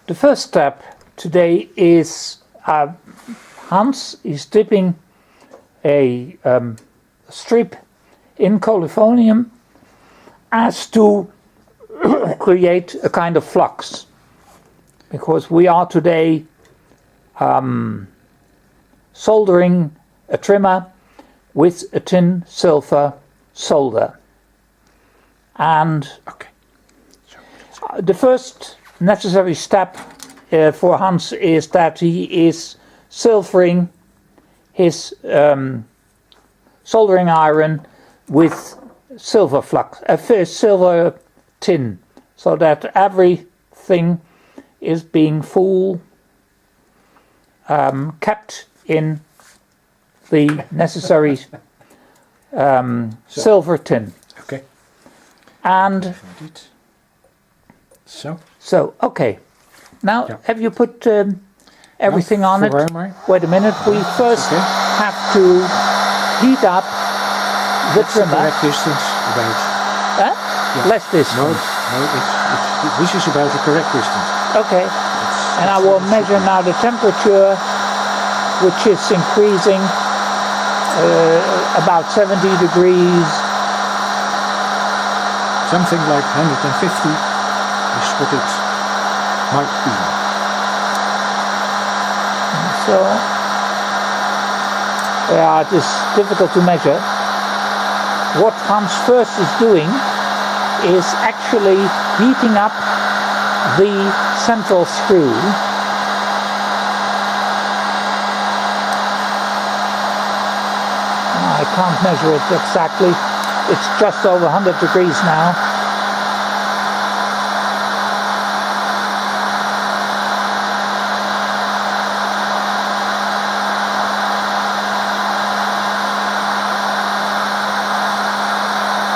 The first step today is Hans is dipping a strip in collodium as to create a kind of flux, because we are today soldering a trimmer with a tin silver solder. And the first necessary step for Hans is that he is silvering his soldering iron with silver flux, silver tin, so that everything is being full, kept in the necessary silver tin. Okay. And so okay. Now, have you put everything on it? Wait a minute. We first have to heat up the trimmer. Correct distance about. Less distance. No, this is about the correct distance. Okay. And I will measure now the temperature, which is increasing about 70 degrees. Something like 150 is what it might be. So, yeah, it is difficult to measure. What Hans first is doing is actually heating up the central screw. I can't measure it exactly. It's just over 100 degrees now.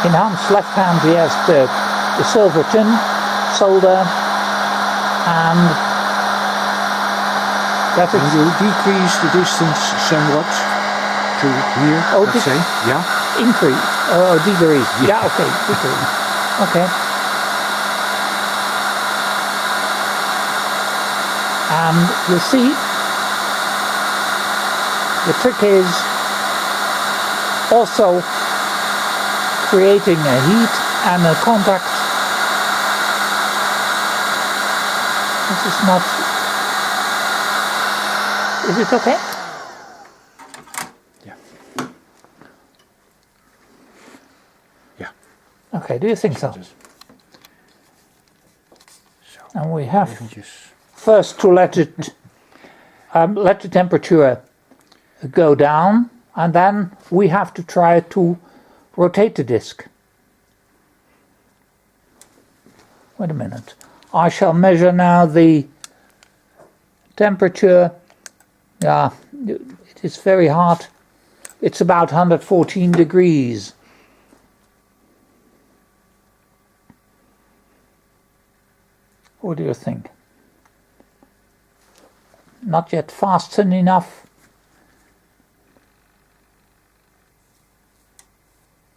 In Hans' left hand he has the silver tin solder, and that is... And you decrease the distance somewhat to here, let's say. Yeah. Increase, decrease. Yeah, okay, decrease. Okay. And you see, the trick is also creating a heat and a contact. This is not... Is it okay? Okay, do you think so? And we have first to let it let the temperature go down, and then we have to try to rotate the disc. Wait a minute. I shall measure now the temperature. Yeah, it is very hard. It's about 114 degrees. What do you think? Not yet fast enough?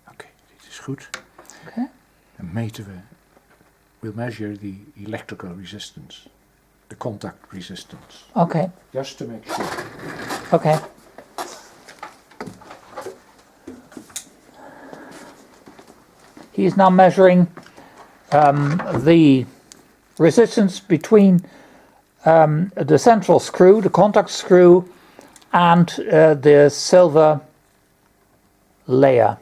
Okay, dit is goed. Okay. Dan meten we, we'll measure the electrical resistance, the contact resistance. Okay. Just to make sure. Okay. He is now measuring the resistance between the central screw, the contact screw, and the silver layer.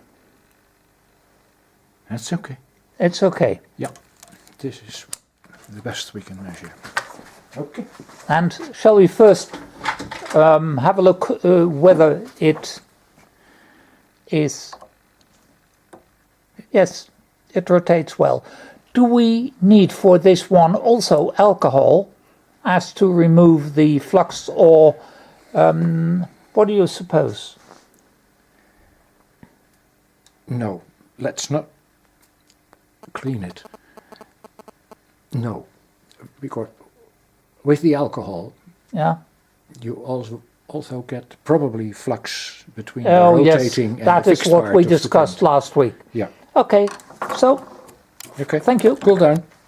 That's okay. It's okay. Yeah, this is the best we can measure. Okay. And shall we first have a look whether it is... Yes, it rotates well. Do we need for this one also alcohol as to remove the flux, or what do you suppose? No, let's not clean it. No, because with the alcohol, you also get probably flux between the rotating and that the is fixed what part we of the discussed plant. last week. Yeah. Okay, so Okay. thank you. Cool down.